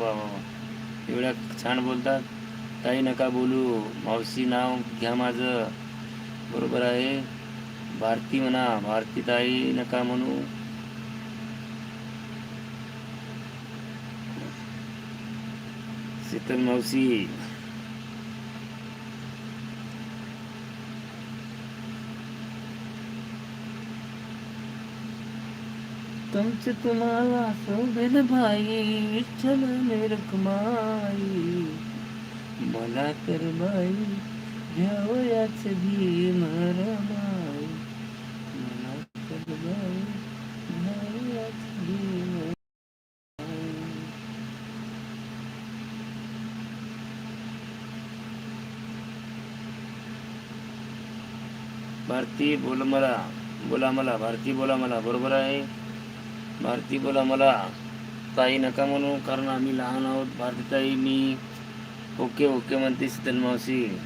वा वा वा. एवढ्या छान बोलतात. ताई नका बोलू, मावशी नाव घ्या माझं. बरोबर आहे. भारती म्हणा, भारती ताई नका म्हणू. शीतल मावशी. तुमचे तुम्हाला शोभेल भाई, विठ्ठल निरखमाई. मला तर बाई घ्यावयाच भीम रमाई. मला तर बाई घ्यावयाच भीम. भारती बोल मला, बोला मला, भारती बोला मला. बरोबर आहे. भारती बोला मला. ताई नका म्हणू, कारण आम्ही लहान आहोत. भारती ताई मी ओके ओके म्हणते शीतल मावशी.